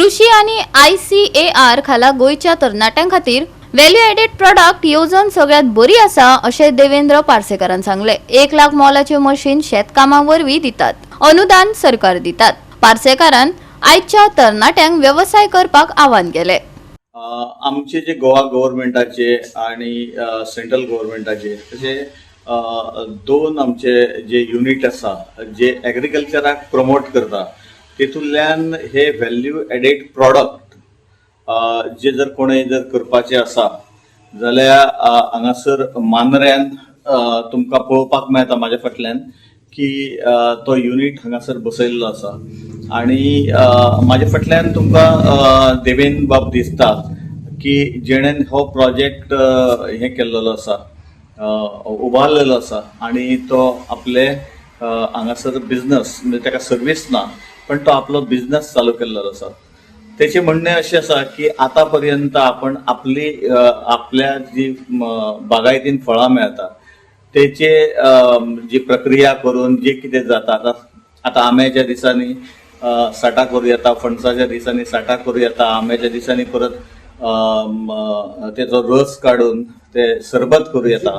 कृषी आणि ICAR खाला गोयच्या तरणाट्यां खातीर व्हॅल्यू एडेड प्रोडक्ट येवजण सगळ्यात बरी आसा अशें देवेंद्र पार्सेकारान सांगले। 1 लाख मोलाचे मशीन शेतकामां वरवीं दितात, अनुदान सरकार दितात। पार्सेकारान आयच्या तरणाट्यांक व्यवसाय करपाक आवाहन केले। आमचे जे गोवा गव्हर्नमेंटाचे आणि सेंट्रल गव्हर्नमेंटाचे तसे दोन आमचे जे युनिट आसा जे एग्रीकल्चराक प्रमोट करता तेतूंतल्यान हे व्हॅल्यू एडेड प्रोडक्ट जे जर कोणें जर करपाचे आसा जाल्यार हांगासर मांद्र्यान तुमकां पळोवपाक मेळटा म्हाज्या फाटल्यान की तो युनिट हांगासर बसयल्लो आसा आणि म्हाज्या फाटल्यान तुमकां देवेंद्र बाब दिसता की जेणेन हो प्रोजेक्ट हे केल्लो आसा, उबारलेलो आसा आणि तो आपले हांगासर बिझनस म्हणजे ताका सर्वीस ना पण तो आपलो बिझनस चालू केल्लो आसा। त्याचे म्हणणे असे आसा की आता पर्यंत आपण आपल्या जी बागायतीन फळां मेळटा तेचे जी प्रक्रिया करून जे कितें जाता आता आंब्याच्या दिसांनी साठा करूं येता, फणसाच्या दिसांनी साठा करूं येता, आंब्याच्या दिसांनी परत तेचो रस काढून ते सरबत करूं येता,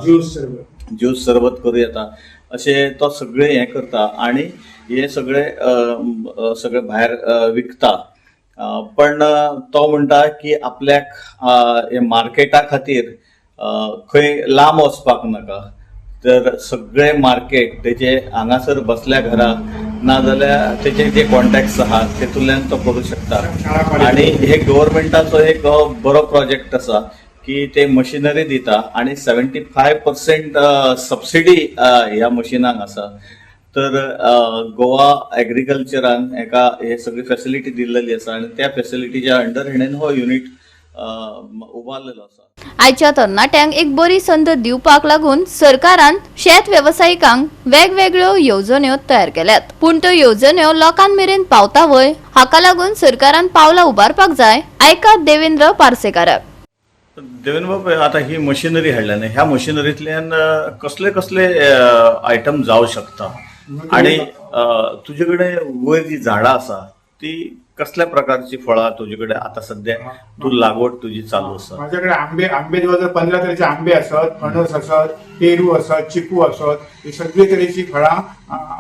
ज्यूस सरबत करूं येता, अशें तो सगळे हे करता आणि हे सगळे भायर विकता। पण तो म्हणटा की आपल्याक हे मार्केटा खातीर खंय लांब वचपाक नाका, तर सगळे मार्केट तेजे हांगासर बसल्या घरा नाजाल्यार तेचे जे कॉन्टॅक्ट्स आहात तेतूंतल्यान तो करूं शकता। आणि हे गव्हर्नमेंटाचो एक बरो प्रोजेक्ट आसा की ते मशिनरी दिता आणि 75% सबसिडी ह्या मशिनांक आसा। तर गोवा एग्रीकल्चरान एका हे सगळी फॅसिलिटी दिल्लेली आसा आणि त्या फॅसिलिटीच्या अंडर हेणेन हो युनिट उबारलेलो आसा। आयच्या तरणाट्यांक एक बरी संद दिवपाक लागून सरकारान शेत वेवसायिकांक वेगवेगळ्यो येवजण्यो तयार केल्यात, पूण त्यो येवजण्यो लोकांमेरेन पावता वय हाका लागून सरकारान पावलां उबारपाक जाय। आयकात देवेंद्र पार्सेकाराक। देवेंद्र बाब, आता ही मशिनरी हाडल्या न्ही, ह्या मशिनरींतल्यान कसले कसले आयटम जावं शकता आणि तुजे कडेन वयर जी झाडां आसा ती कसल्या प्रकारची फळां तुजे कडेन आता सध्या तू लागवड तुजी चालू आसा? माझ्याकडे आंबे जवळ 15 तरेचे आंबे असत, फणस असत, पेरू असत, चिकू असत, ही सगळी तरेची फळां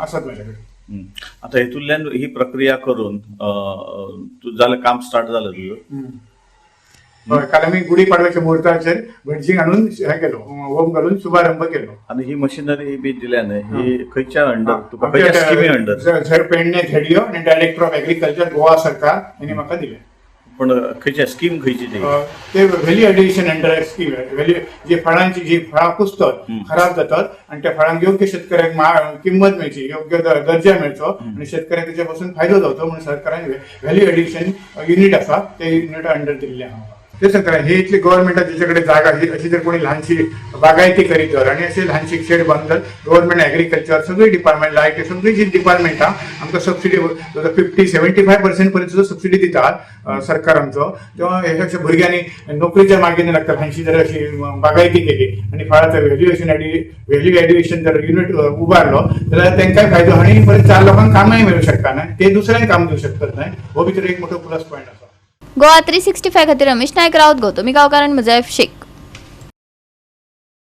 असत माझ्याकडे। आता हेतूंतल्यान ही प्रक्रिया करून तू जालें काम स्टार्ट जालें तुझं? काल आम्ही गुढीपाडव्याच्या मुहूर्ताचेर भटजींक आणून हे केलो, होम घालून शुभारंभ केलो। आणि ही मशिनरी बी दिल्या न्ही, ही खंयच्या अंडर तुका खंयच्या स्किमी अंडर? झरपेडणे झेडिओ आणि डायरेक्टर ऑफ एग्रीकल्चर गोवा सरकार यांनी म्हाका दिले। पण खंयच्या स्कीम खंयची ते value addition under scheme value जी फळांची जी फळां कुसतात खराब जातात आणि त्या फळांक योग्य शेतकऱ्याक किंमत मेळची, योग्य दर्जा मेळचो आणि शेतकऱ्याक तेच्या पासून फायदो जावचो म्हणून सरकारान व्हॅल्यू एडिशन युनिट आसा ते युनिटा अंडर दिल्ले आहा। ते सरकार हे इथले गव्हर्नमेंटा ज्याच्याकडे जागा अशी जर कोणी लहानशी बागायती करीत तर आणि असे लहानशी शेड बांधतात गव्हर्नमेंट एग्रीकल्चर सगळी डिपार्टमेंट लायक सगळी जी डिपार्टमेंटा आमकां सबसिडी 50-75% पर्यंत सबसिडी दितात सरकार आमचो। तेव्हा ह्या भुरग्यांनी नोकरीच्या मागणी लागतात लहानशी जर अशी बागायती केली आणि फळाचं व्हॅल्यू एडिशन जर युनिट उभारलो जाल्यार तांकांय फायदो आणि परत 4 लोकांक कामही मिळू शकता ना, ते दुसऱ्यांक काम देऊ शकतात नाही, हो भितर एक मोठो प्लस पॉईंट आसा। गोवा 365 खातीर रमेश नायक रावत, गौतमी गांवकार आनी मुजायफ शेख।